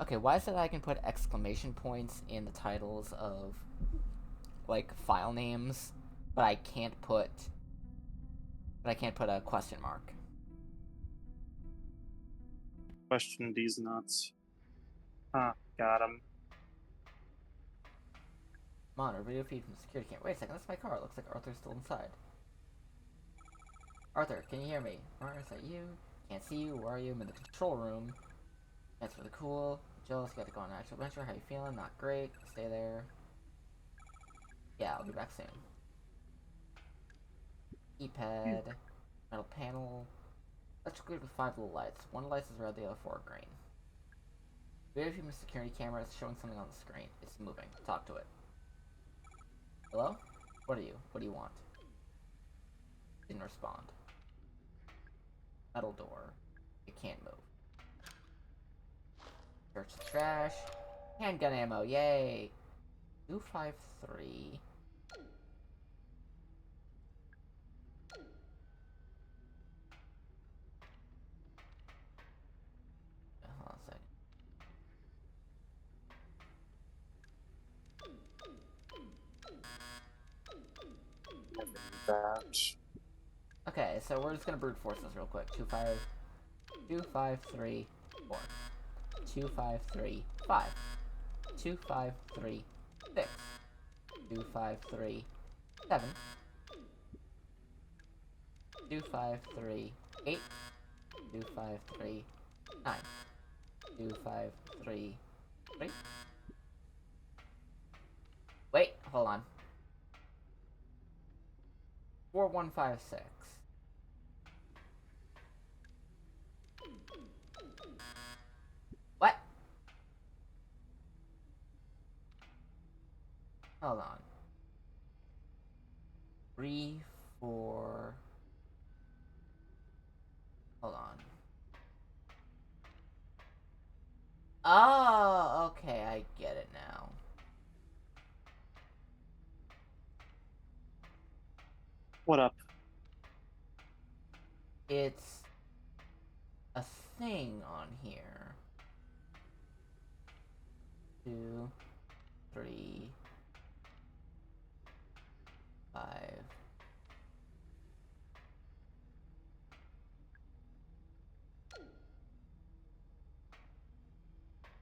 Okay, why is it that I can put exclamation points in the titles of, like, file names, but I can't put a question mark? Question these nuts. Huh, got him. Monitor, video feed from security camera. Wait a second, that's my car. It looks like Arthur's still inside. Arthur, can you hear me? Arthur, is that you? Can't see you. Where are you? I'm in the control room. That's really cool. Jealous, got to go on an actual adventure. How you feeling? Not great. Stay there. Yeah, I'll be back soon. Keypad. Metal panel. Electrical grid with 5 little lights. One light is red, the other 4 green. Video feed from security camera is showing something on the screen. It's moving. Talk to it. Hello? What are you? What do you want? Didn't respond. Metal door. It can't move. Search the trash. Handgun ammo, yay! 253. Hold on a second. That. Okay, so we're just gonna brute force this real quick. 2, 5, 3, 4. 2, 5, 3, 5. 2, 5, 3, 6. 2, 5, 3, 7. 2, 5, 3, 8. 2, 5, 3, 9. 2, 5, 3, 3. Wait, hold on. 4, 1, 5, 6. What? Hold on. 3, 4. Hold on. Oh, okay, I get it now. What up? It's a thing on here. 2, 3, 5.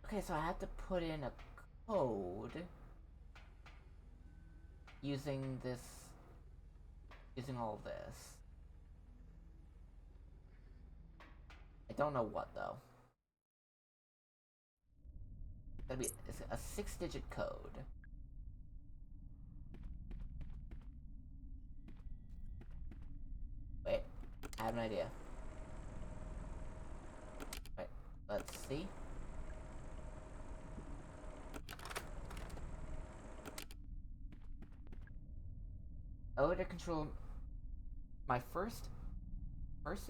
Okay, so I have to put in a code using all this. I don't know what though. It's a 6-digit code. Wait, I have an idea. Wait, let's see. Elevator control. My first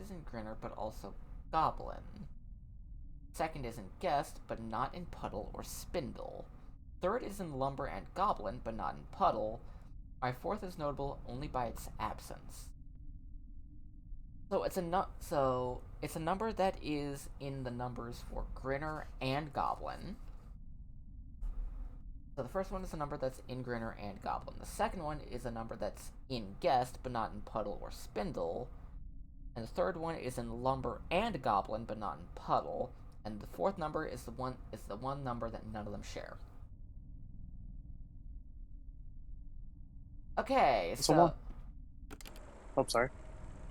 isn't Grinner, but also Goblin. Second is in Guest, but not in Puddle or Spindle. Third is in Lumber and Goblin, but not in Puddle. My fourth is notable only by its absence. So it's a number that is in the numbers for Grinner and Goblin. So the first one is a number that's in Grinner and Goblin. The second one is a number that's in Guest, but not in Puddle or Spindle. And the third one is in Lumber and Goblin, but not in Puddle. And the fourth number is the one number that none of them share. Okay, So one. so Oh, sorry.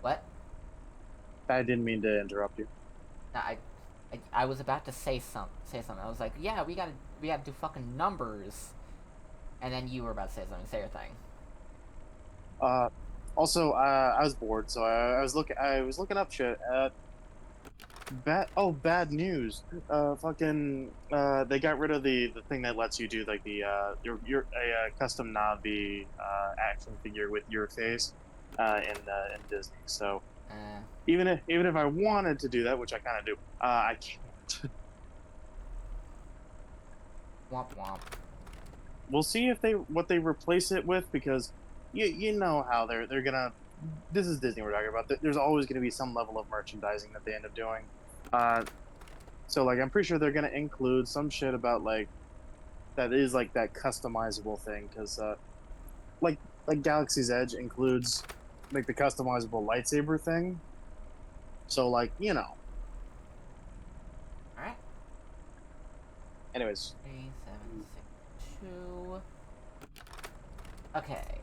what? I didn't mean to interrupt you. No, I was about to say something. I was like, yeah, we gotta do fucking numbers. And then you were about to say something. Say your thing. Uh, also, I was bored, so I was looking up shit. Bad news. They got rid of the thing that lets you do like your a custom Navi action figure with your face in Disney. So Uh, even if I wanted to do that, which I kind of do, I can't. womp womp. We'll see if what they replace it with, because you know how they're gonna. This is Disney we're talking about. There's always going to be some level of merchandising that they end up doing. Uh, So like I'm pretty sure they're gonna include some shit about like that is like that customizable thing because like like Galaxy's Edge includes like the customizable lightsaber thing. So like Alright. Anyways, 3762. Okay.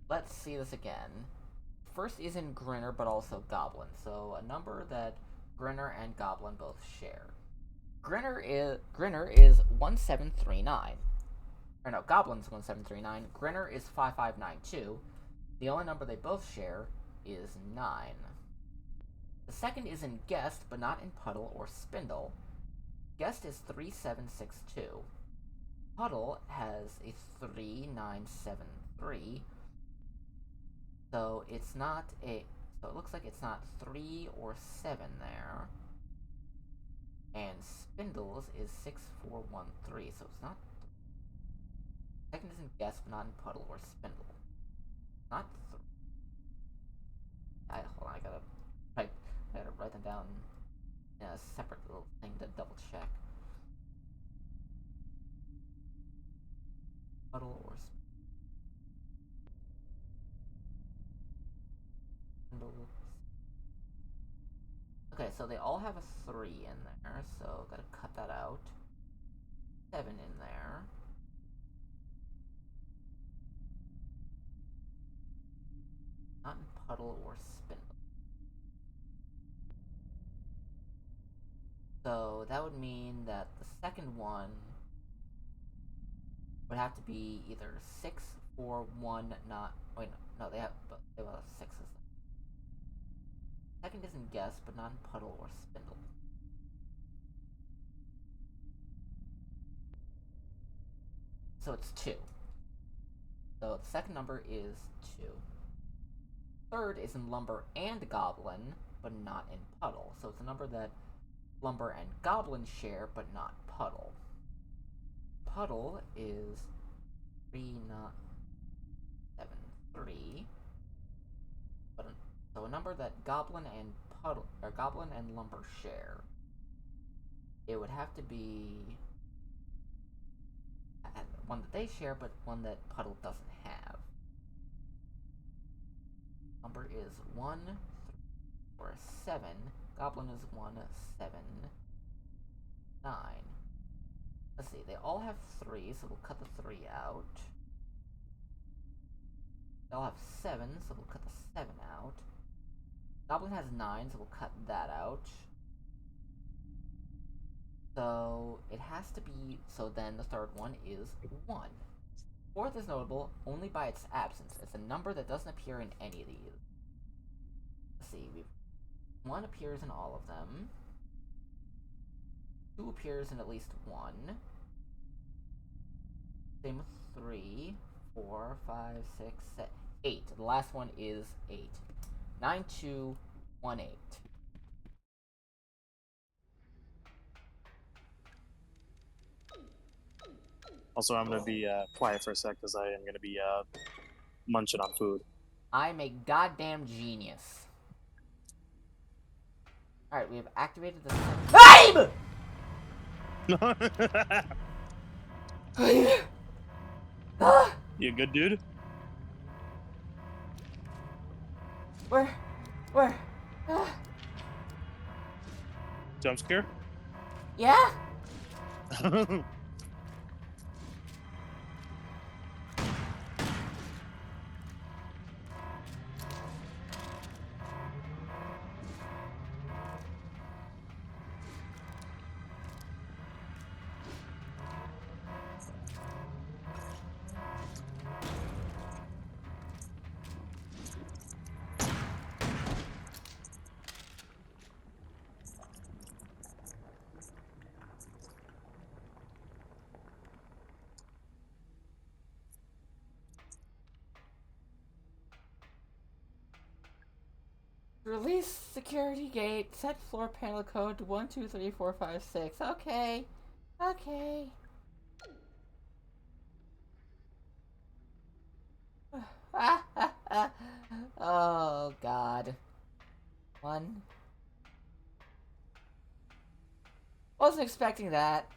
Let's see this again. First is in Grinner, but also Goblin. So a number that Grinner and Goblin both share. Grinner is 1739. Or no, Goblin's 1739. Grinner is 5592. The only number they both share is 9. The second is in Guest, but not in Puddle or Spindle. Guest is 3762. Puddle has a 3973. So it's not a. So it looks like it's not 3 or 7 there. And Spindles is 6413. So it's not. Second is in Guess, but not in Puddle or Spindle. Not 3. Hold on, I gotta write them down in a separate little thing to double check. Puddle or Spindle. Okay, so they all have a 3 in there, so gotta cut that out. 7 in there. Not in Puddle or Spindle. So that would mean that the second one would have to be either 6, 4, 1, not. Wait, no, they have 6s. Second is in Guess, but not in Puddle or Spindle. So it's 2. So the second number is 2. Third is in Lumber and Goblin, but not in Puddle. So it's a number that Lumber and Goblin share, but not Puddle. Puddle is 3973. So a number that Goblin and Lumber share. It would have to be one that they share, but one that Puddle doesn't have. Number is 1, 3, or 7. Goblin is 1, 7, 9. Let's see, they all have 3, so we'll cut the 3 out. They all have 7, so we'll cut the 7 out. Goblin has 9, so we'll cut that out. So it has to be. So then the third one is 1. Fourth is notable only by its absence. It's a number that doesn't appear in any of these. Let's see. 1 appears in all of them. 2 appears in at least 1. Same with 3, 4, 5, 6, 7, 8. The last one is 8. 9218. Also, I'm gonna be quiet for a sec because I am gonna be munching on food. I'm a goddamn genius. Alright, we have activated the AIM! You good, dude? Where? Jump scare? Yeah? Release security gate. Set floor panel code to 123456. Okay. Oh God. 1, Wasn't expecting that.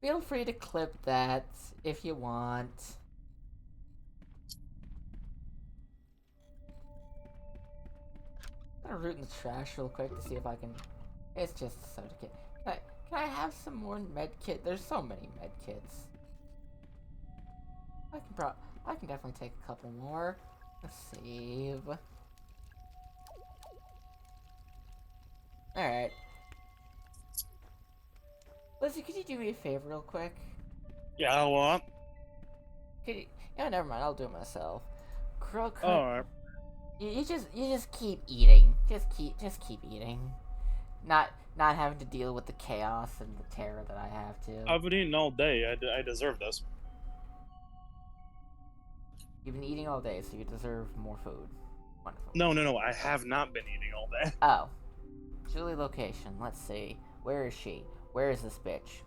Feel free to clip that if you want. I'm gonna root in the trash real quick to see if I can. It's just a soda kit. Can I have some more med kit? There's so many med kits. I can definitely take a couple more. Let's save. Alright. Lizzie, could you do me a favor real quick? Yeah, what? Could you... Yeah, never mind. I'll do it myself. Crow cut. Alright. You just keep eating. Just keep eating. Not having to deal with the chaos and the terror that I have to. I've been eating all day. I deserve this. You've been eating all day, so you deserve more food. Wonderful. No. I have not been eating all day. Oh. Julie location. Let's see. Where is she? Where is this bitch?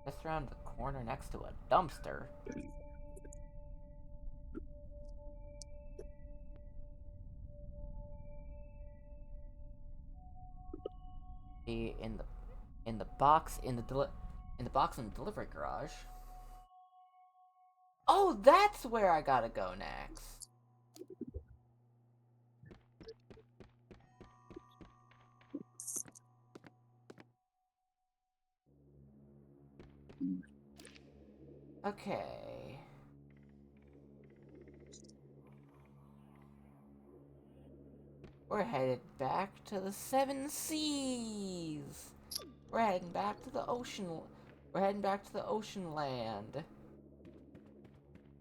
Just around the corner next to a dumpster. In the box in the delivery garage. Oh, that's where I gotta go next. Okay. We're headed back to the Seven Seas. We're heading back to the ocean. We're heading back to the ocean land.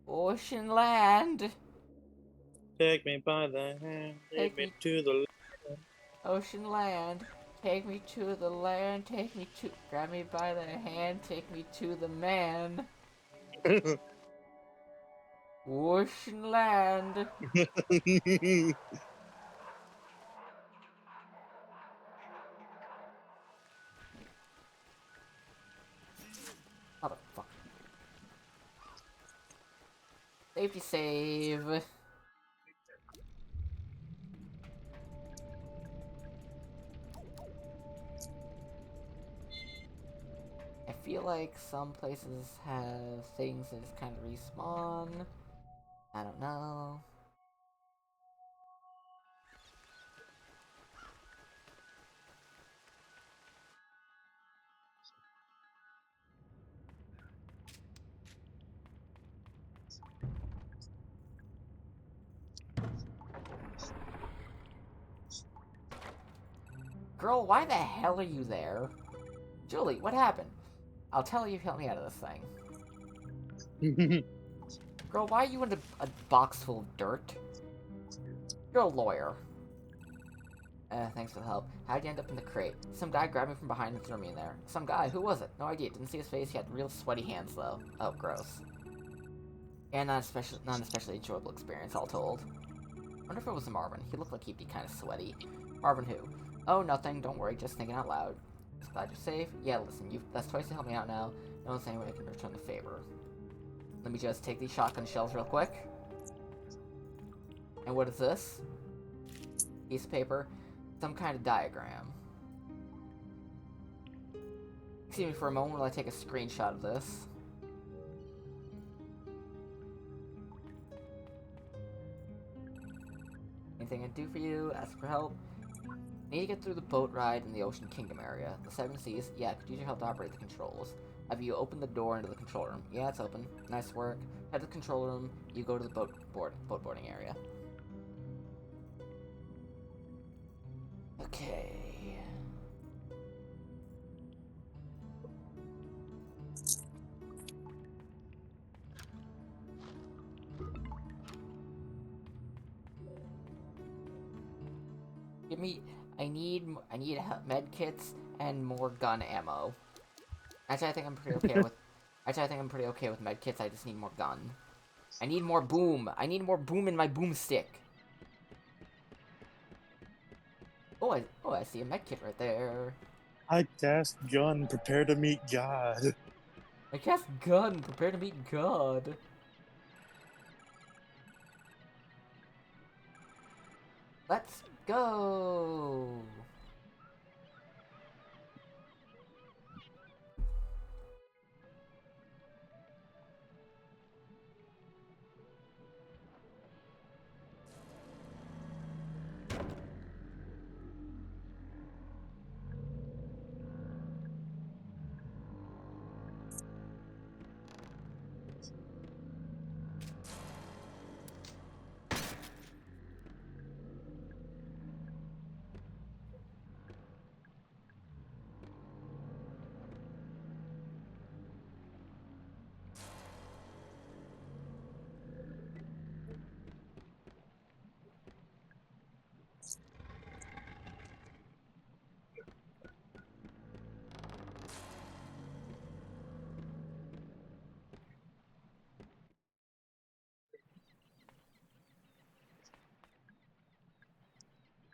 Ocean land. Take me by the hand, Take take me me, to the. ocean land. Take me to the land. Take me to. Grab me by the hand. Take me to the man. Ocean land. Motherfucker. Safety save. I feel like some places have things that just kind of respawn. I don't know. Girl, why the hell are you there? Julie, what happened? I'll tell you if you help me out of this thing. Girl, why are you in a box full of dirt? You're a lawyer. Thanks for the help. How'd you end up in the crate? Some guy grabbed me from behind and threw me in there. Some guy? Who was it? No idea. Didn't see his face. He had real sweaty hands, though. Oh, gross. And not an especially enjoyable experience, all told. Wonder if it was Marvin. He looked like he'd be kind of sweaty. Marvin who? Oh, nothing. Don't worry. Just thinking out loud. Just glad you're safe. Yeah, listen. That's twice to help me out now. No one's any way I can return the favor. Let me just take these shotgun shells real quick. And what is this? Piece of paper. Some kind of diagram. Excuse me for a moment while I take a screenshot of this. Anything I can do for you? Ask for help? Need to get through the boat ride in the Ocean Kingdom area. The Seven Seas? Yeah, could use your help to operate the controls. Have you opened the door into the control room? Yeah, it's open. Nice work. Head to the control room. You go to the boat boarding area. Okay. I need med kits and more gun ammo. Actually, I think I'm pretty okay with. Actually, I think I'm pretty okay with med kits. I just need more gun. I need more boom. I need more boom in my boomstick. I see a med kit right there. I cast gun, prepare to meet God. I cast gun. Prepare to meet God. Let's go.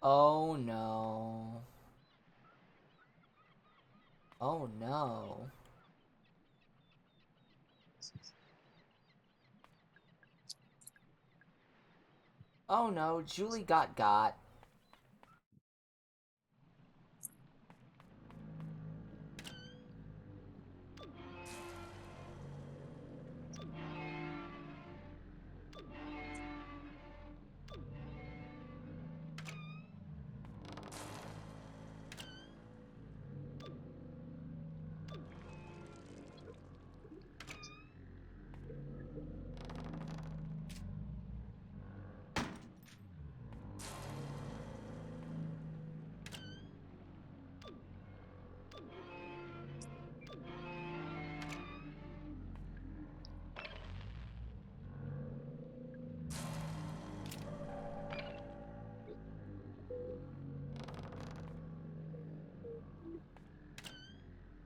Oh no. Oh no. Oh no, Julie got.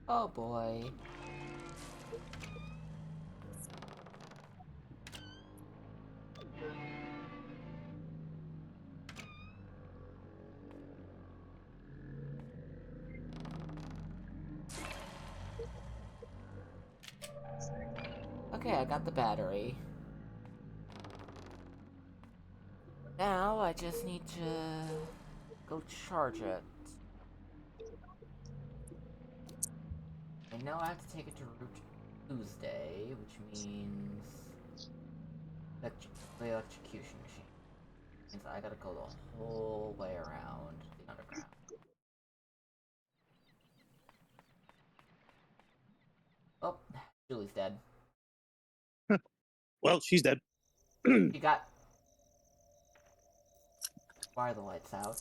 Oh boy. Okay, I got the battery. Now I just need to go charge it. I know I have to take it to Route Tuesday, which means the electrocution machine. Means I gotta go the whole way around the underground. Oh, Julie's dead. Well, she's dead. She got. Why are the lights out?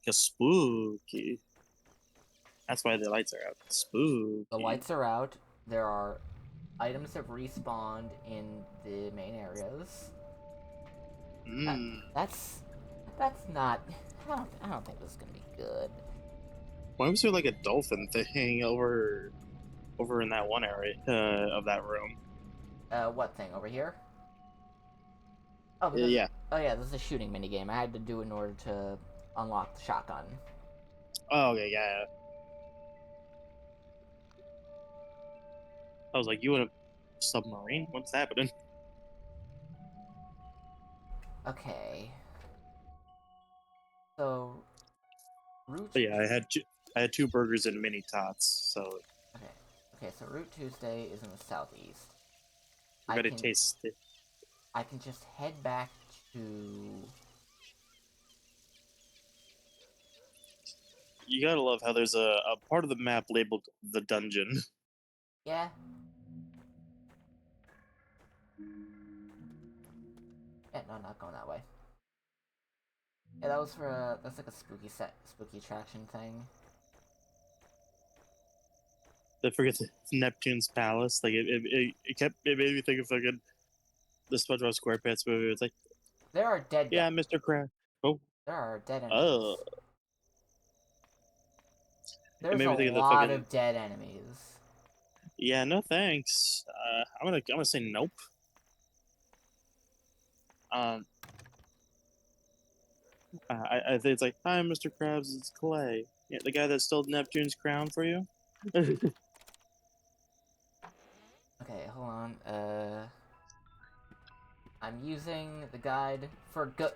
Cause spooky. That's why the lights are out. The Spooky. lights are out. There are items have respawned in the main areas. That, Mmm. that's not. I don't think this is gonna be good. Why was there like a dolphin thing over in that one area of that room? What thing over here? Oh, because Yeah. oh yeah, this is a shooting minigame. I had to do it in order to unlock the shotgun. Oh, okay, yeah. I was like, you in a submarine? What's happening? Okay. So route. But yeah, I had two burgers and mini tots, so Okay. Okay. So Route Tuesday is in the southeast. we're I gonna can taste it. I can just head back to. You gotta love how there's a part of the map labeled the dungeon. Yeah. Yeah. No, not going that way. Yeah, that was for that's like a spooky attraction thing. I forget Neptune's palace. Like it made me think of fucking the SpongeBob SquarePants movie. It's like There are dead Yeah, Mr. Crab. Oh, There are dead enemies. oh. It There's made a me think of the lot fucking. of dead enemies. Yeah, no thanks. I'm gonna say nope. Um, I think it's like, hi, Mr. Krabs, it's Clay. Yeah, the guy that stole Neptune's crown for you. Okay, hold on. I'm using the guide for good.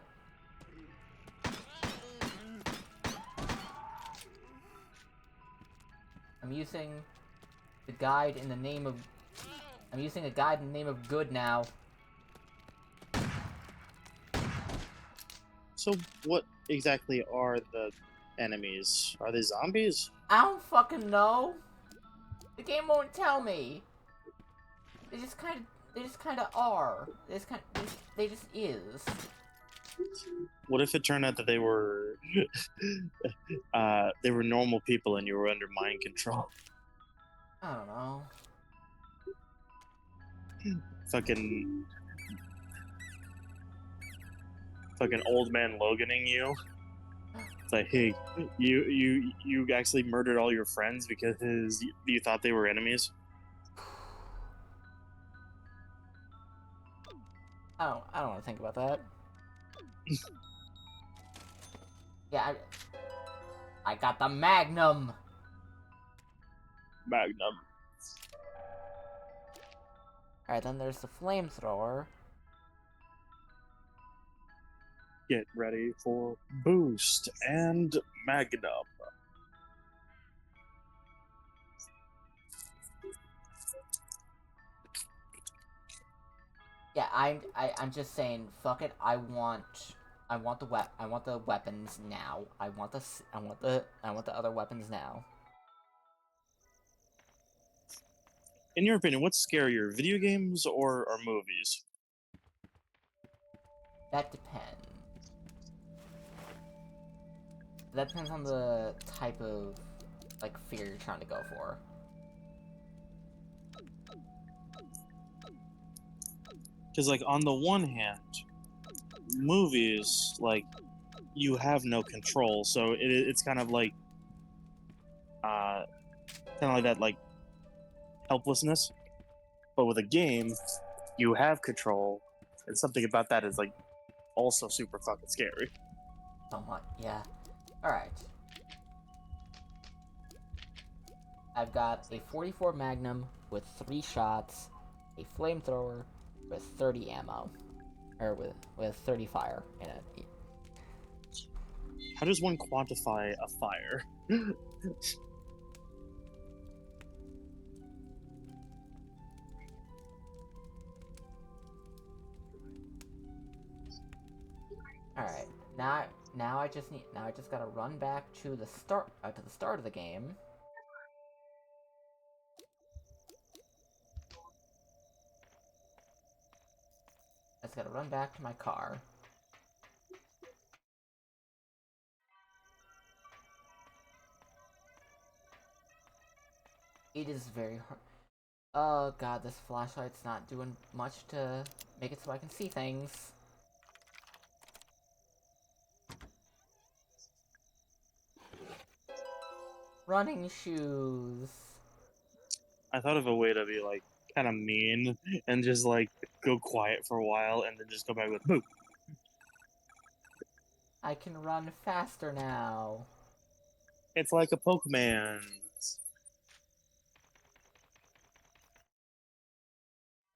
I'm using the guide in the name of. I'm using a guide in the name of good now. So, what exactly are the enemies? Are they zombies? I don't fucking know. The game won't tell me. They just kind of. They just kind of are. They just kind. They just is. What if it turned out that they were normal people and you were under mind control? I don't know. Fucking, fucking old man Loganing you. It's like, hey, you actually murdered all your friends because you thought they were enemies. I don't want to think about that. Yeah, I got the Magnum. Magnum. Alright, then there's the flamethrower. Get ready for boost and Magnum. Yeah, I'm just saying, fuck it. I want I want the weapons now. I want the other weapons now. In your opinion, what's scarier, video games or movies? That depends. That depends on the type of like fear you're trying to go for. Because, like, on the one hand, movies, like, you have no control, so it's kind of like, uh, kind of like that, like, helplessness. But with a game, you have control, and something about that is like also super fucking scary. Somewhat, yeah. Alright. I've got a 44 Magnum with 3 shots, a flamethrower with 30 ammo. Or with 30 fire in it. How does one quantify a fire? Alright. Now I just gotta run back to the start of the game. I just gotta run back to my car. It is very hard. Oh god, this flashlight's not doing much to make it so I can see things. Running shoes. I thought of a way to be like kind of mean and just like go quiet for a while and then just go back with boom. I can run faster now. It's like a Pokemon.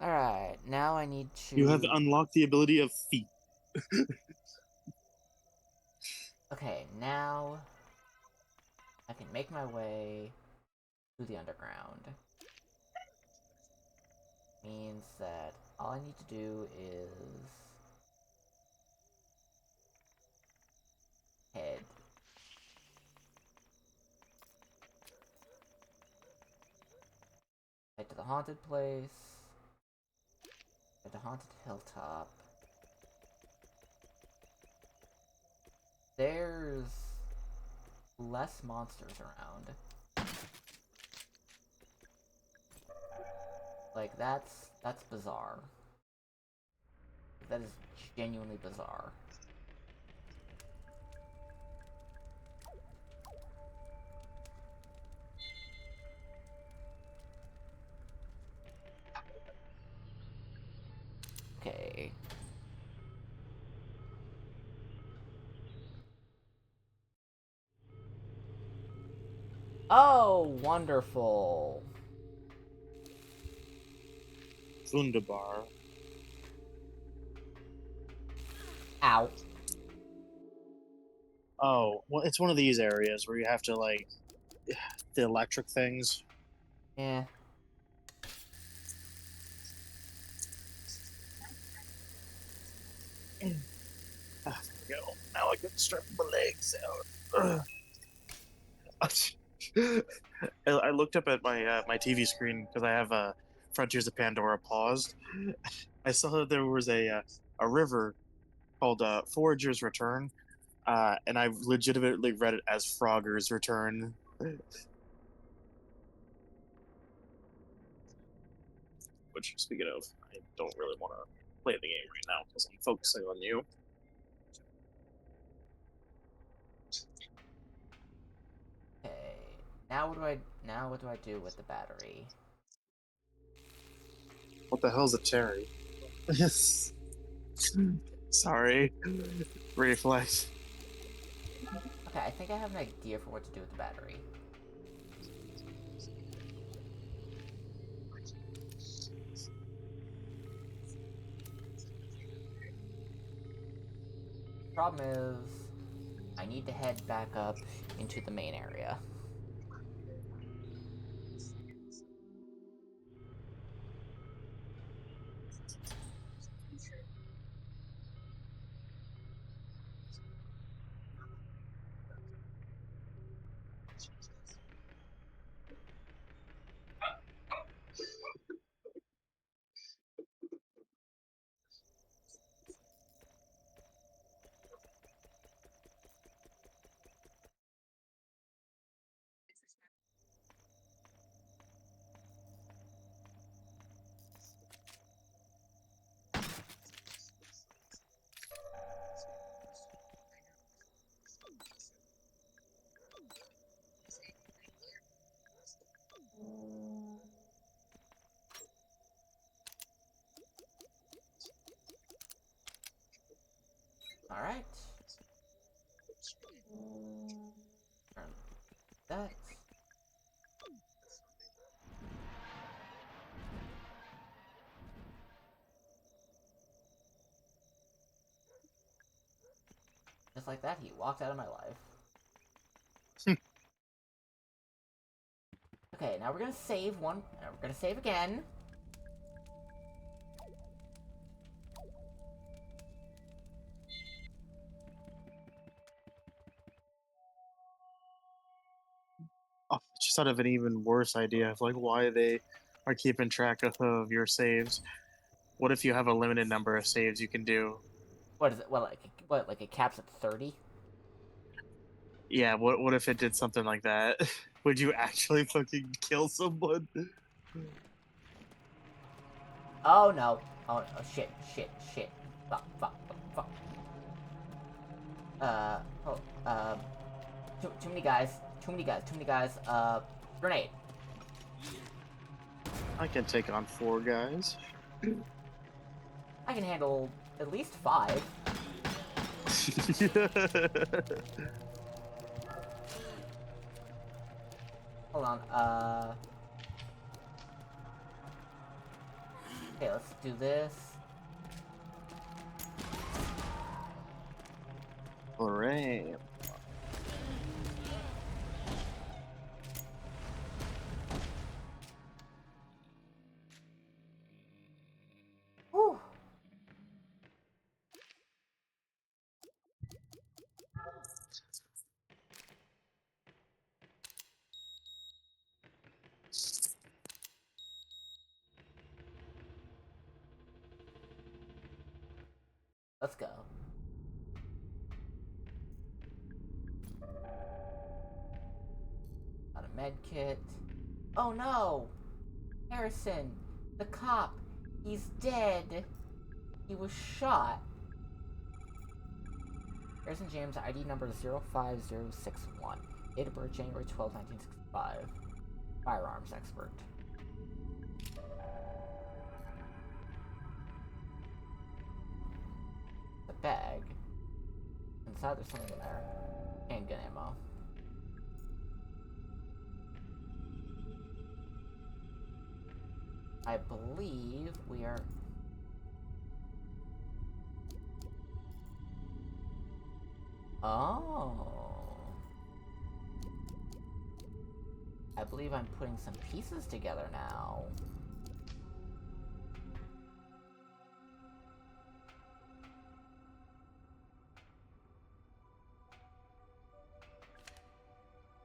Alright, now I need You have to... unlocked the ability of feet. Okay, now... I can make my way to the underground. Means that all I need to do is... head. Head to the haunted place. Head to haunted hilltop. There's less monsters around. Like, that's bizarre. That is genuinely bizarre. Okay. Oh, wonderful. Wunderbar. Ow. Oh, well, it's one of these areas where you have to like the electric things. Yeah. Ah, there we go. Now I can stretch my legs out. I looked up at my TV screen because I have Frontiers of Pandora paused. I saw that there was a river called Forager's Return, and I've legitimately read it as Frogger's Return. Which, speaking of, I don't really want to play the game right now because I'm focusing on you. Okay. Now what do I do with the battery? What the hell's a cherry? Sorry. Reflex. Okay, I think I have an idea for what to do with the battery. Problem is, I need to head back up into the main area. Alright. Turn that. Just like that, he walked out of my life. Okay, now we're gonna save one. Now we're gonna save again. Oh, I just thought of an even worse idea of like why they are keeping track of your saves. What if you have a limited number of saves you can do? What is it? What, like it caps at 30? Yeah, what if it did something like that? Would you actually fucking kill someone? Oh no. Oh shit, shit, shit. Fuck, fuck, fuck, fuck. Oh, too many guys. Too many guys, too many guys. Grenade. I can take on 4 guys. I can handle at least 5. Hold on, okay, let's do this. Hooray. Whew. Let's go. Got a med kit. Oh no! Harrison! The cop! He's dead! He was shot. Harrison James, ID number 05061. Date of birth January 12, 1965. Firearms expert. The bag. Inside there's something in there. Handgun ammo. I believe we are... Oh. I believe I'm putting some pieces together now.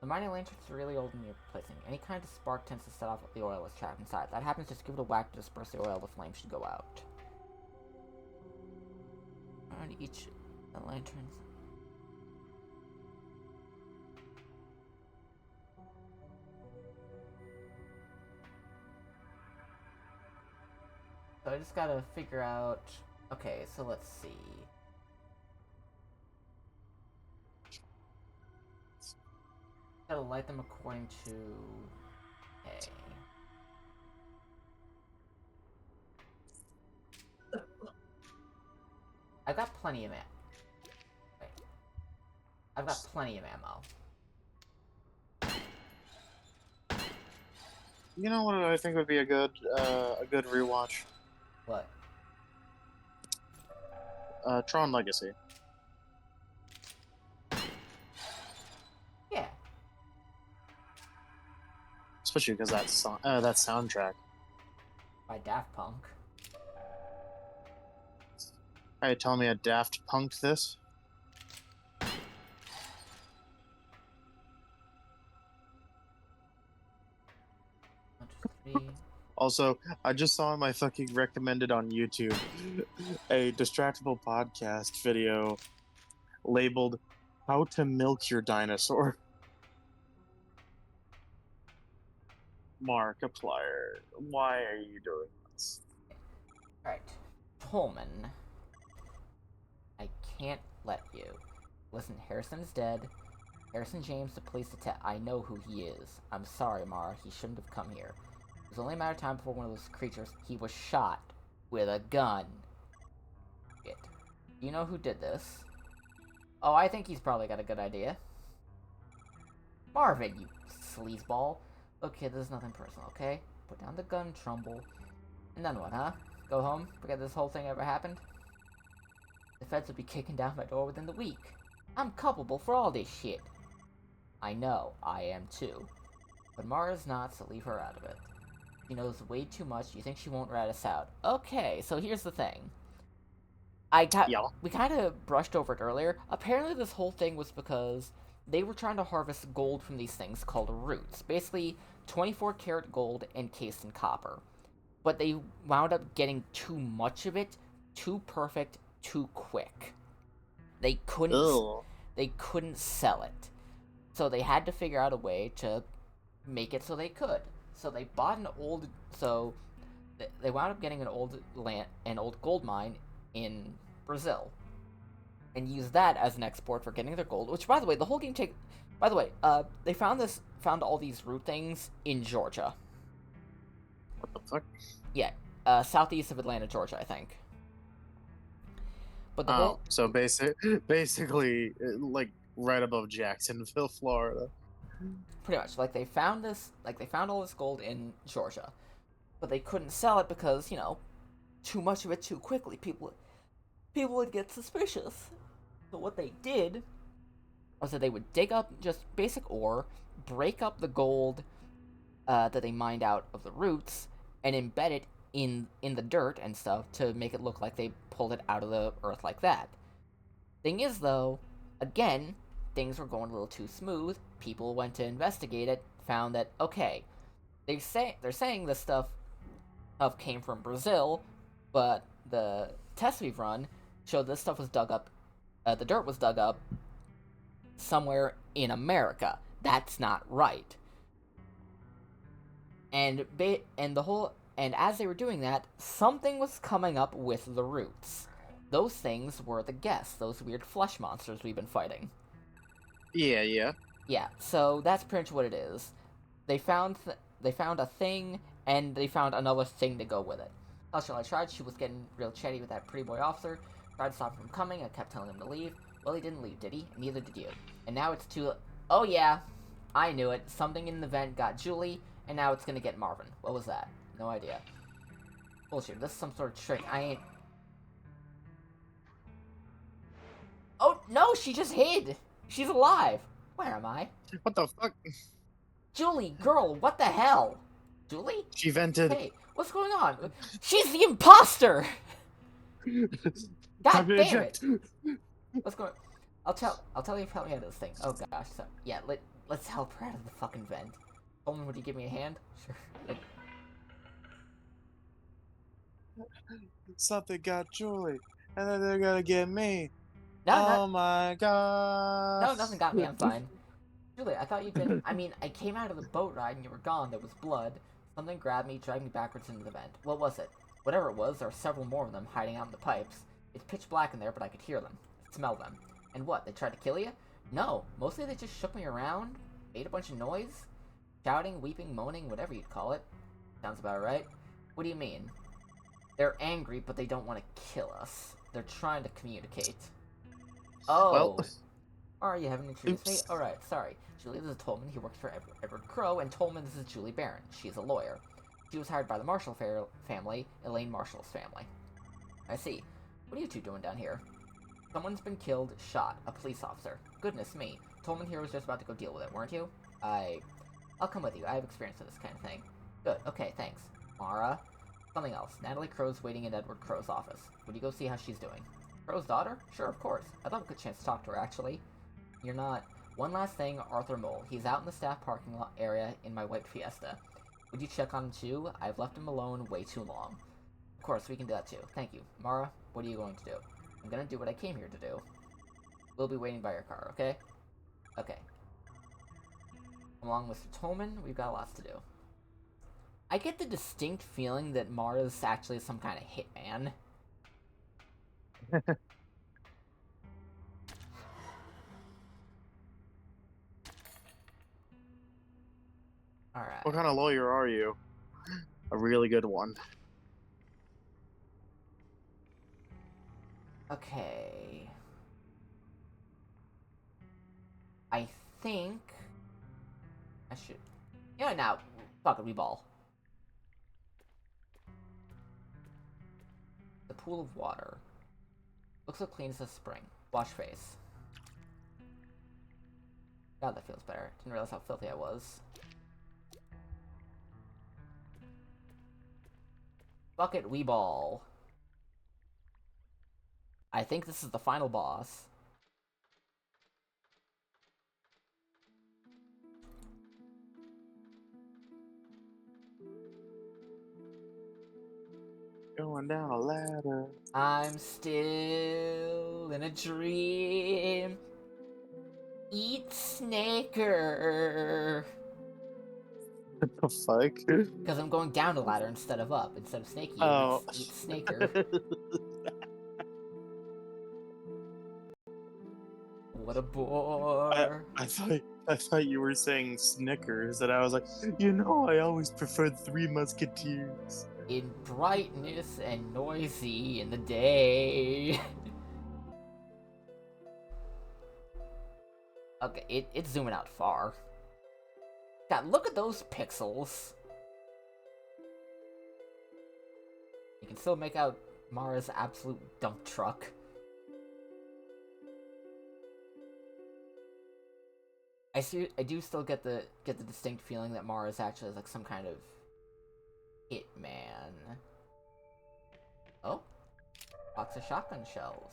The mining lantern's really old and replacing. Any kind of spark tends to set off the oil that's trapped inside. That happens, just give it a whack to disperse the oil, the flame should go out. Around each the lanterns. So I just gotta figure out... Okay, so let's see. Gotta light them according to... A. I've got plenty of ammo. Wait. I've got plenty of ammo. You know what I think would be a good rewatch? What? Tron Legacy. Yeah. Especially because that soundtrack. By Daft Punk. Are you telling me a Daft Punk'd this? Also, I just saw in my fucking recommended on YouTube a distractible podcast video labeled "How to Milk Your Dinosaur." Markiplier, why are you doing this? Alright. Tolman. I can't let you. Listen, Harrison's dead. Harrison James, the police detective. I know who he is. I'm sorry, Mara. He shouldn't have come here. It was only a matter of time before one of those creatures. He was shot with a gun. Shit. You know who did this? Oh, I think he's probably got a good idea. Marvin, you sleazeball. Okay, this is nothing personal, okay? Put down the gun, Trumbull. And then what, huh? Go home? Forget this whole thing ever happened? The feds would be kicking down my door within the week. I'm culpable for all this shit. I know, I am too. But Mara's not, so leave her out of it. She knows way too much. You think she won't rat us out? Okay, so here's the thing. We kind of brushed over it earlier. Apparently this whole thing was because they were trying to harvest gold from these things called roots. Basically, 24 karat gold encased in copper. But they wound up getting too much of it, too perfect, too quick. They couldn't sell it. So they had to figure out a way to make it so they could. So they bought an old... So they wound up getting an old gold mine in Brazil. And used that as an export for getting their gold. Which, by the way, the whole game take... By the way, they found all these root things in Georgia. What the fuck? Yeah, southeast of Atlanta, Georgia, I think. But the whole... So basically, like, right above Jacksonville, Florida. Pretty much. Like, they found all this gold in Georgia. But they couldn't sell it because, you know, too much of it too quickly. People would get suspicious. So what they did was that they would dig up just basic ore, break up the gold that they mined out of the roots, and embed it in the dirt and stuff to make it look like they pulled it out of the earth like that. Thing is, though, again, things were going a little too smooth. People went to investigate it, found that, okay, they're saying this stuff came from Brazil, but the tests we've run showed this stuff was dug up, the dirt was dug up somewhere in America. That's not right. And the whole and as they were doing that, something was coming up with the roots. Those things were the guests, those weird flesh monsters we've been fighting. Yeah, yeah. Yeah, so that's pretty much what it is. They found a thing, and they found another thing to go with it. How shall I tried? She was getting real chatty with that pretty boy officer. Tried to stop him from coming. I kept telling him to leave. Well, he didn't leave, did he? Neither did you. And now it's too. Oh yeah, I knew it. Something in the vent got Julie, and now it's gonna get Marvin. What was that? No idea. Bullshit. This is some sort of trick. I ain't. Oh no, she just hid. She's alive. Where am I? What the fuck? Julie, girl, what the hell? Julie? She vented. Hey, what's going on? She's the imposter! God damn it! What's going on? I'll tell you if help me out of this thing. Oh gosh, so, yeah, let's help her out of the fucking vent. Coleman, would you give me a hand? Sure. Something got Julie, and then they're gonna get me. No, Oh my god. no, nothing got me, I'm fine. Julie, I thought you'd been, I mean, I came out of the boat ride and you were gone, there was blood. Something grabbed me, dragged me backwards into the vent. What was it? Whatever it was, there are several more of them hiding out in the pipes. It's pitch black in there, but I could hear them. Smell them. And what, they tried to kill you? No, mostly they just shook me around, made a bunch of noise. Shouting, weeping, moaning, whatever you'd call it. Sounds about right. What do you mean? They're angry, but they don't want to kill us. They're trying to communicate. Oh. Well. Are you having introduced me? Alright, sorry. Julie, this is Tolman. He works for Edward Crowe, and Tolman, this is Julie Barron. She's a lawyer. She was hired by the Marshall family, Elaine Marshall's family. I see. What are you two doing down here? Someone's been killed, shot. A police officer. Goodness me. Tolman here was just about to go deal with it, weren't you? I'll come with you. I have experience with this kind of thing. Good. Okay, thanks. Mara? Something else. Natalie Crowe's waiting in Edward Crowe's office. Would you go see how she's doing? Crowe's daughter? Sure, of course. I'd love a good chance to talk to her, actually. You're not... One last thing, Arthur Mole. He's out in the staff parking lot area in my white Fiesta. Would you check on him too? I've left him alone way too long. Of course, we can do that too. Thank you. Mara, what are you going to do? I'm gonna do what I came here to do. We'll be waiting by your car, okay? Okay. Come along, Mr. Tolman. We've got lots to do. I get the distinct feeling that Mara's actually some kind of hitman. Alright. What kind of lawyer are you? A really good one. Okay. I think I should. Yeah, now, fuck it, we ball. The pool of water. Looks so clean as a spring. Wash face. God, that feels better. Didn't realize how filthy I was. Fuck it, we ball. I think this is the final boss. Going down a ladder. I'm still in a dream. Eat Snaker. What the fuck? Because I'm going down a ladder instead of up. Instead of Snakey, Oh. it's Eat Snaker. What a bore. I thought you were saying Snickers, and I was like, I always preferred Three Musketeers. In brightness and noisy in the day. Okay, it's zooming out far. God, look at those pixels. You can still make out Mara's absolute dump truck. I do still get the distinct feeling that Mara is actually like some kind of hitman. Oh, box of shotgun shells.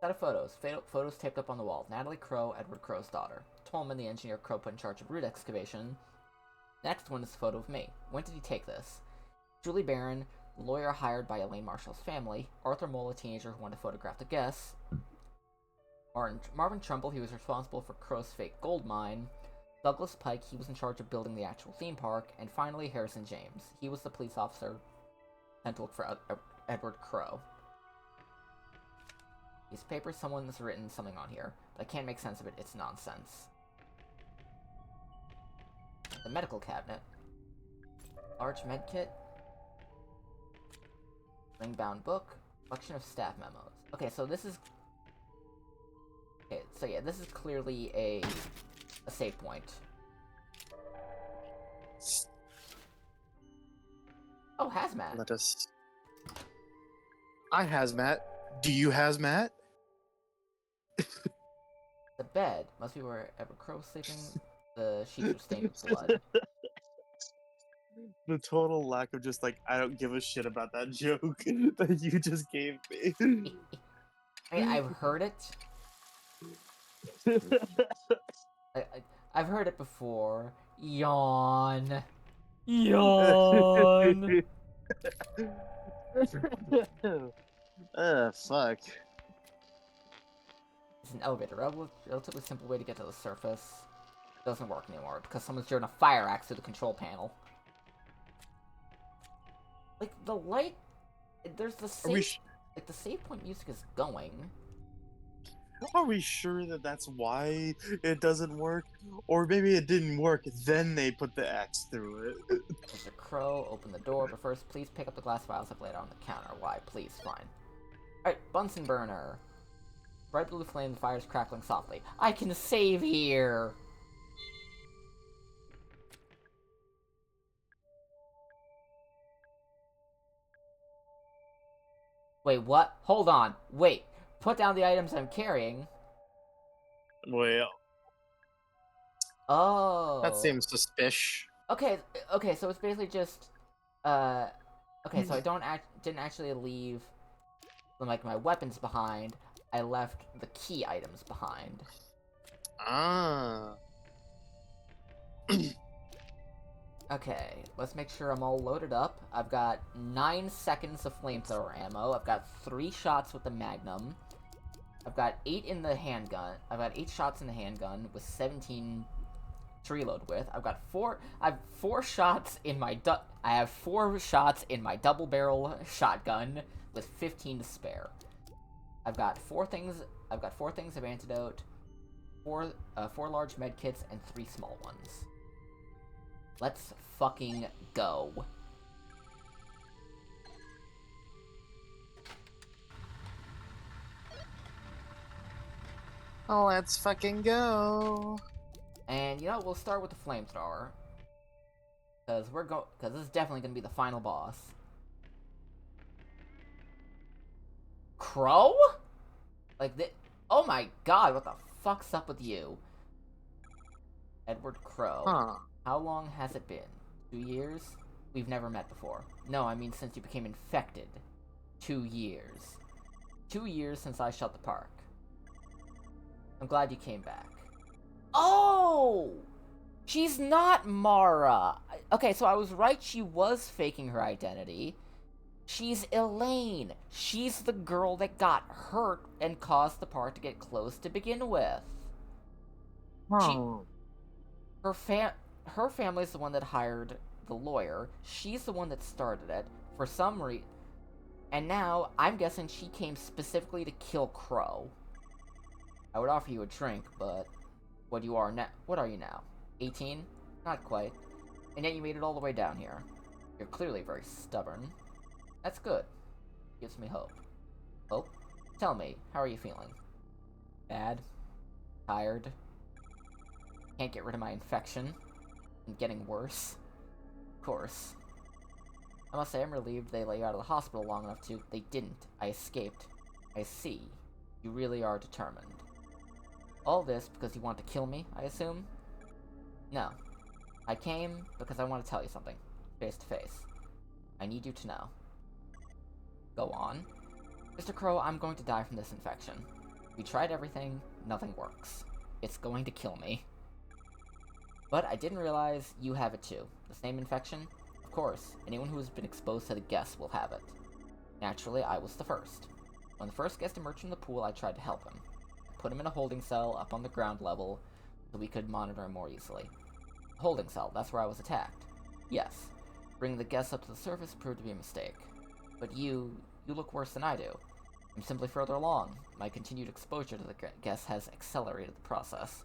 Set of photos. Photos taped up on the wall. Natalie Crowe, Edward Crowe's daughter. Tolman, the engineer Crowe put in charge of root excavation. Next one is a photo of me. When did he take this? Julie Barron, lawyer hired by Elaine Marshall's family. Arthur Mole, a teenager who wanted to photograph the guests. Marvin Trumbull, he was responsible for Crowe's fake gold mine. Douglas Pike, he was in charge of building the actual theme park. And finally, Harrison James. He was the police officer sent to look for Edward Crow. These papers, someone's written something on here, but I can't make sense of it. It's nonsense. The medical cabinet. Large medkit. Ring-bound book. Collection of staff memos. Okay, so this is... Okay, so yeah, this is clearly a save point. Oh, hazmat. Let us. I hazmat. Do you hazmat? The bed must be where Edward Crow was sleeping. The sheets are stained with blood. The total lack of just like, I don't give a shit about that joke that you just gave me. I mean, I've heard it. I've heard it before. Yawn. Yawn. Fuck. It's an elevator. Relatively simple way to get to the surface. Doesn't work anymore because someone's driven a fire axe through the control panel. Like, the light... There's the save... Like, the save point music is going. Are we sure that that's why it doesn't work? Or maybe it didn't work, then they put the axe through it. Mr. Crow, open the door, but first, please pick up the glass vials I've laid out on the counter. Why? Please, fine. Alright, Bunsen burner. Bright blue flame, the fire's crackling softly. I can save here! Wait, what? Hold on. Wait. Put down the items I'm carrying. Well, Oh. That seems suspicious. Okay, so it's basically just, okay, so I didn't actually leave, like, my weapons behind. I left the key items behind. Ah. Okay, let's make sure I'm all loaded up. I've got 9 seconds of flamethrower ammo. I've got 3 shots with the Magnum. I've got 8 in the handgun. I've got 8 shots in the handgun with 17 to reload with. I have 4 shots in my double barrel shotgun with 15 to spare. I've got 4 things of antidote, 4 large med kits, and 3 small ones. Let's fucking go. Oh, let's fucking go. And you know, we'll start with the flamethrower. Cause this is definitely gonna be the final boss. Crow? Oh my god, what the fuck's up with you? Edward Crow. Huh. How long has it been? 2 years? We've never met before. No, I mean since you became infected. 2 years. 2 years since I shut the park. I'm glad you came back. Oh! She's not Mara! Okay, so I was right, she was faking her identity. She's Elaine. She's the girl that got hurt and caused the park to get closed to begin with. Oh. Her family's the one that hired the lawyer. She's the one that started it for some reason. And now, I'm guessing she came specifically to kill Crow. I would offer you a drink, but what are you now? 18? Not quite. And yet you made it all the way down here. You're clearly very stubborn. That's good. Gives me hope. Hope? Tell me, how are you feeling? Bad? Tired? Can't get rid of my infection? And getting worse? Of course. I must say I'm relieved they let you out of the hospital long enough to... They didn't. I escaped. I see. You really are determined. All this because you want to kill me, I assume? No. I came because I want to tell you something. Face to face. I need you to know. Go on. Mr. Crow, I'm going to die from this infection. We tried everything, nothing works. It's going to kill me. But I didn't realize you have it too. The same infection? Of course, anyone who has been exposed to the guests will have it. Naturally, I was the first. When the first guest emerged from the pool, I tried to help him. I put him in a holding cell up on the ground level, so we could monitor him more easily. Holding cell, that's where I was attacked. Yes. Bringing the guests up to the surface proved to be a mistake. But you look worse than I do. I'm simply further along. My continued exposure to the guests has accelerated the process.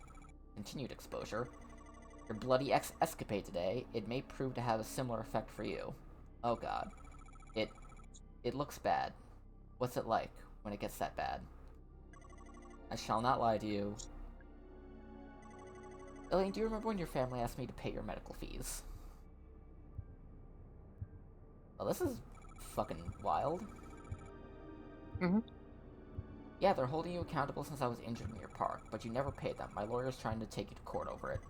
Continued exposure? Your bloody escapade today, it may prove to have a similar effect for you. Oh god. It looks bad. What's it like when it gets that bad? I shall not lie to you. Elaine, do you remember when your family asked me to pay your medical fees? Well, this is fucking wild. Mm-hmm. Yeah, they're holding you accountable since I was injured in your park, but you never paid them. My lawyer's trying to take you to court over it.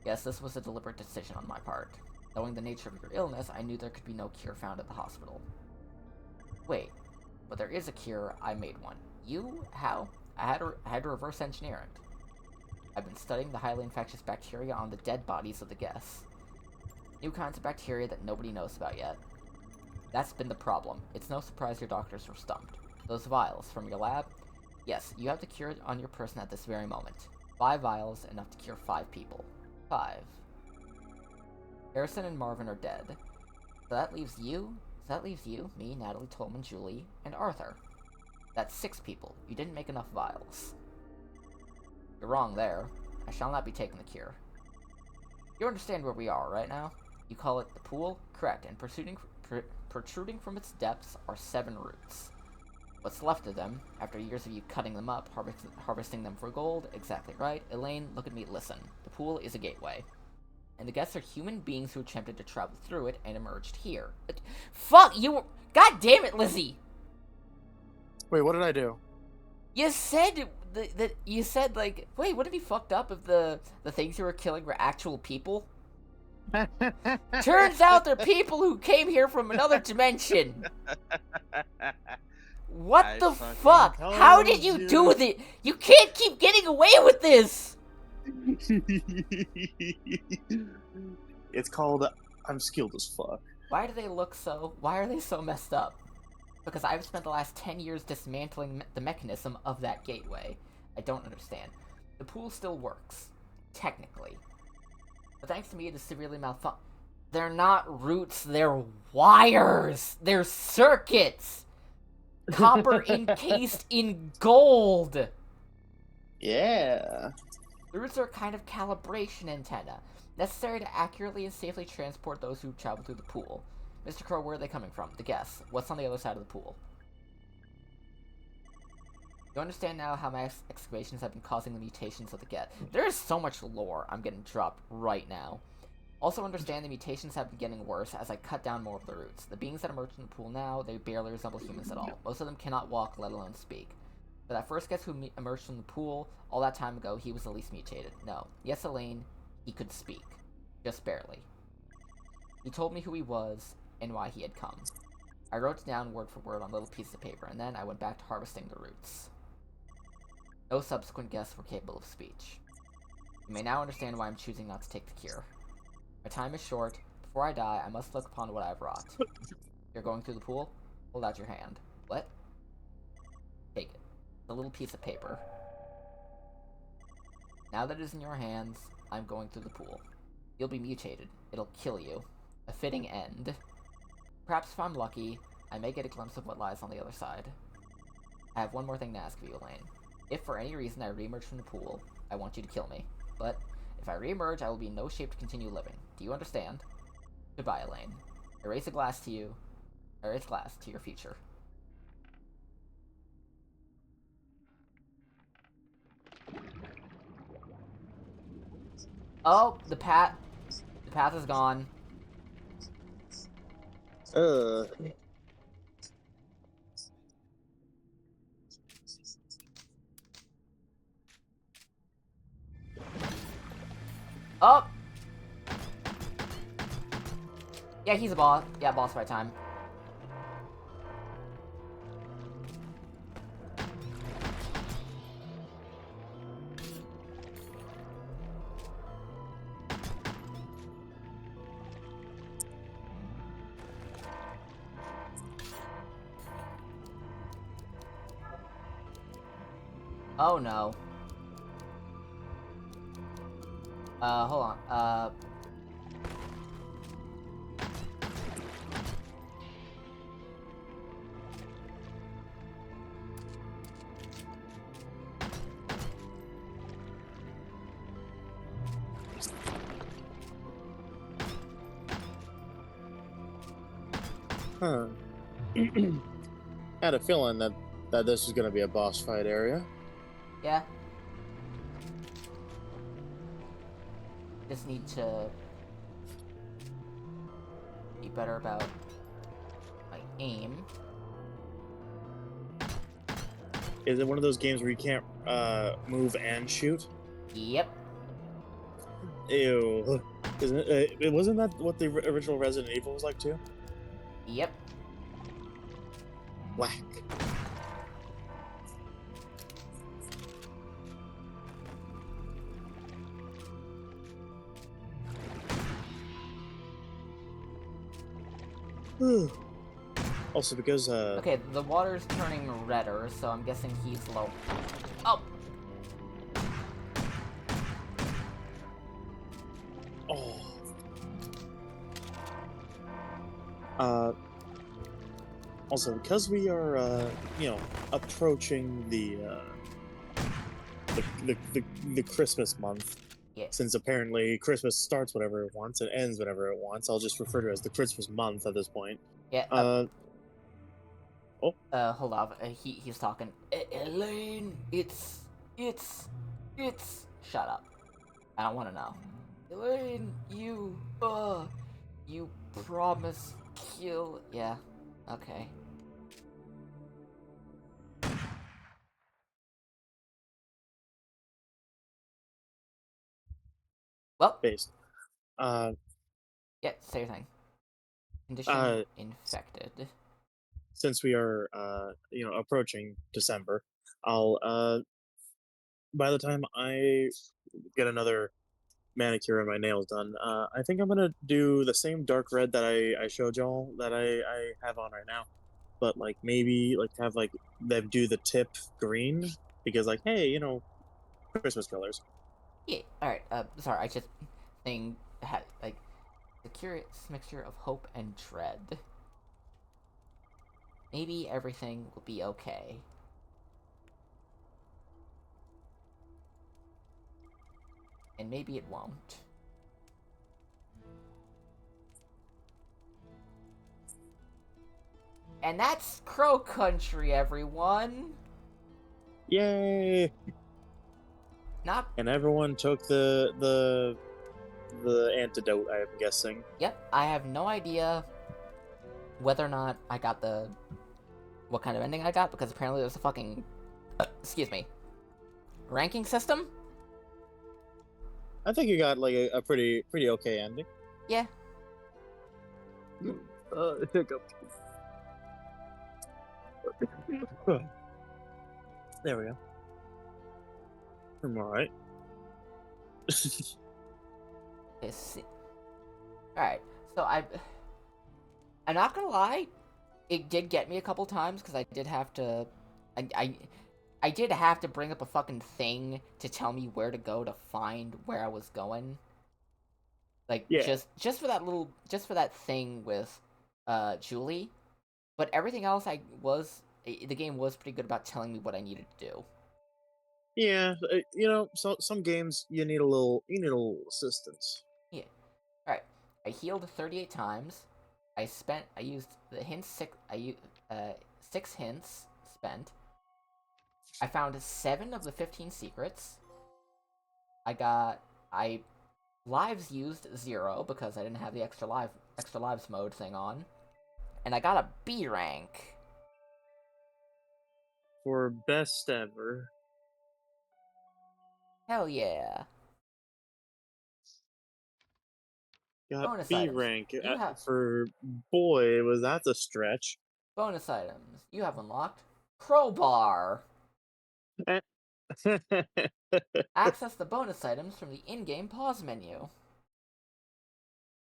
Yes, this was a deliberate decision on my part. Knowing the nature of your illness, I knew there could be no cure found at the hospital. Wait, but there is a cure. I made one. You? How? I had to reverse engineer it. I've been studying the highly infectious bacteria on the dead bodies of the guests. New kinds of bacteria that nobody knows about yet. That's been the problem. It's no surprise your doctors were stumped. Those vials from your lab? Yes, you have the cure on your person at this very moment. 5 vials, enough to cure 5 people. 5. Harrison and Marvin are dead. So that leaves you, me, Natalie, Tolman, Julie, and Arthur. That's 6 people. You didn't make enough vials. You're wrong there. I shall not be taking the cure. You understand where we are right now? You call it the pool? Correct, and protruding from its depths are 7 roots. What's left of them, after years of you cutting them up, harvesting them for gold, exactly right. Elaine, look at me, listen. The pool is a gateway. And the guests are human beings who attempted to travel through it and emerged here. Fuck, you were... God damn it, Lizzie! Wait, what did I do? You said that you said, like... Wait, wouldn't it be fucked up if the things you were killing were actual people? Turns out they're people who came here from another dimension! What the fuck? How did you do it? You can't keep getting away with this! It's called I'm skilled as fuck. Why are they so messed up? Because I've spent the last 10 years dismantling the mechanism of that gateway. I don't understand. The pool still works. Technically. But thanks to me, it is severely malfunctioning. They're not roots, they're wires! They're circuits! Copper encased in gold! Yeah. The roots are a kind of calibration antenna, necessary to accurately and safely transport those who travel through the pool. Mr. Crow, where are they coming from? The guests. What's on the other side of the pool? You understand now how my excavations have been causing the mutations of the get. There is so much lore I'm getting dropped right now. Also understand the mutations have been getting worse as I cut down more of the roots. The beings that emerge from the pool now, they barely resemble humans at all. Most of them cannot walk, let alone speak. But that first guest who emerged from the pool all that time ago, he was the least mutated. No. Yes, Elaine, he could speak. Just barely. He told me who he was and why he had come. I wrote it down word for word on a little piece of paper, and then I went back to harvesting the roots. No subsequent guests were capable of speech. You may now understand why I'm choosing not to take the cure. My time is short. Before I die, I must look upon what I have wrought. You're going through the pool? Hold out your hand. What? Take it. It's a little piece of paper. Now that it is in your hands, I'm going through the pool. You'll be mutated. It'll kill you. A fitting end. Perhaps if I'm lucky, I may get a glimpse of what lies on the other side. I have one more thing to ask of you, Elaine. If for any reason I reemerge from the pool, I want you to kill me. But if I reemerge, I will be in no shape to continue living. Do you understand? Goodbye, Elaine. I raise a glass to you. I raise a glass to your future. Oh, the path is gone. Oh! Yeah, he's a boss. Yeah, boss fight time. Oh no. Hold on. Huh. Had a feeling that this was gonna be a boss fight area. Yeah. Just need to be better about my aim. Is it one of those games where you can't move and shoot? Yep. Ew. Isn't it wasn't that what the original Resident Evil was like too? Yep. Whack. Also, because Okay, the water's turning redder, so I'm guessing he's low. Oh! oh, uh, also because we are approaching the Christmas month. Yeah. Since apparently Christmas starts whenever it wants and ends whenever it wants, I'll just refer to it as the Christmas month at this point. Yeah, Oh, hold on. He's talking. Elaine, it's... Shut up. I don't want to know. Elaine, you promise kill... Yeah, okay. Well, based. Uh, yeah, say your thing. Condition uh, infected. since we are approaching December, I'll by the time I get another manicure and my nails done, I think I'm gonna do the same dark red that I showed y'all that I have on right now, but like maybe like have like them do the tip green because like hey Christmas colors. Yeah, alright, sorry, I just... Thing had, like, the curious mixture of hope and dread. Maybe everything will be okay. And maybe it won't. And that's Crow Country, everyone! Yay! Not... And everyone took the antidote. I'm guessing. Yep, I have no idea whether or not I got the... what kind of ending I got, because apparently there's a fucking... excuse me. Ranking system? I think you got like a pretty okay ending. Yeah. Hiccup. There we go. I'm all right. Let's see. Alright, so I'm not gonna lie, it did get me a couple times, because I did have to... I did have to bring up a fucking thing to tell me where to go to find where I was going. Like, Yeah, just for that little... just for that thing with, Julie. But everything else the game was pretty good about telling me what I needed to do. yeah. So some games you need a little assistance. Yeah. Alright. I healed 38 times. I used the hints, 6 hints spent. I found 7 of the 15 secrets. I lives used 0 because I didn't have the extra lives mode thing on. And I got a B rank. For best ever. Hell yeah. Got Bonus B items. rank You have for boy was that a stretch. bonus items. You have unlocked Crowbar. Access the bonus items from the in-game pause menu.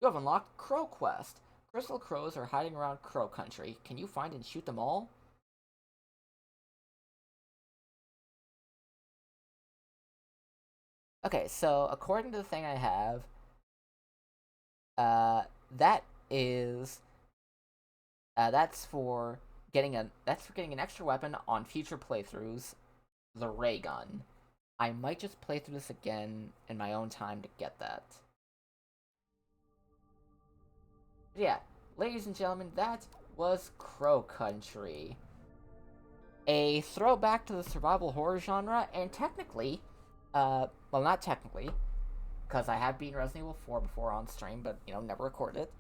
You have unlocked Crow Quest. Crystal crows are hiding around Crow Country. Can you find and shoot them all? Okay, so according to the thing I have, uh, that is that's for getting an extra weapon on future playthroughs, the ray gun. I might just play through this again in my own time to get that. But yeah, ladies and gentlemen, that was Crow Country. A throwback to the survival horror genre, and technically, well, not technically, because I have beaten Resident Evil 4 before on stream, but, never recorded it.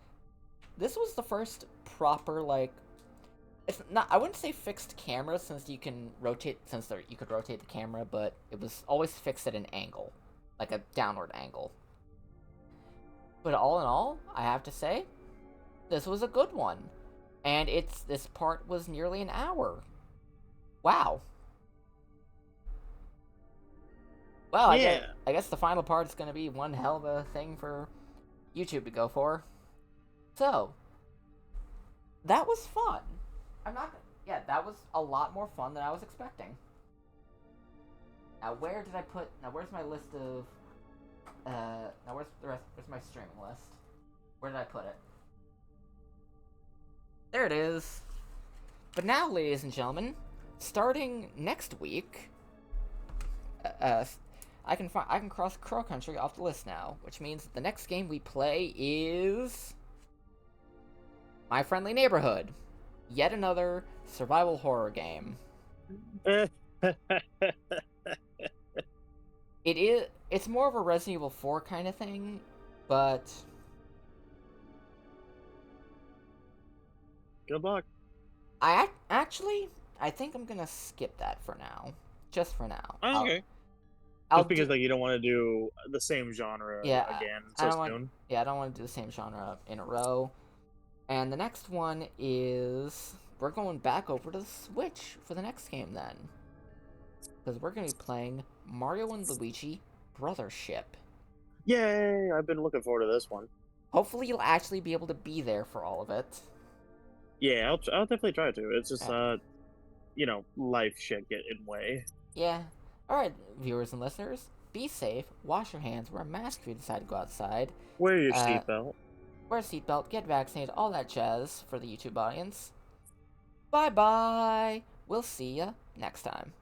This was the first proper, like, it's not, I wouldn't say fixed camera, since you could rotate the camera, but it was always fixed at an angle, like a downward angle. But all in all, I have to say, this was a good one. And this part was nearly an hour. Wow. Well, Yeah. I guess the final part is going to be one hell of a thing for YouTube to go for. So, that was fun. Yeah, that was a lot more fun than I was expecting. Now, where's my list of, now where's my streaming list? Where did I put it? There it is. But now, ladies and gentlemen, starting next week, I can cross Crow Country off the list now, which means the next game we play is My Friendly Neighborhood, yet another survival horror game. It's more of a Resident Evil 4 kind of thing, but Good luck. I think I'm gonna skip that for now, just for now. Oh, okay. I'll Just because do, like you don't want to do the same genre yeah, again I so don't want soon. yeah I don't want to do the same genre in a row. And the next one is we're going back over to the Switch for the next game then, because we're gonna be playing Mario and Luigi Brothership. Yay! I've been looking forward to this one. Hopefully, you'll actually be able to be there for all of it. Yeah, I'll definitely try to. It's just Yeah. life shit get in way. Yeah. Alright, viewers and listeners, be safe, wash your hands, wear a mask if you decide to go outside, Wear your Uh, seatbelt. wear a seatbelt, get vaccinated, all that jazz for the YouTube audience. Bye bye! We'll see ya next time.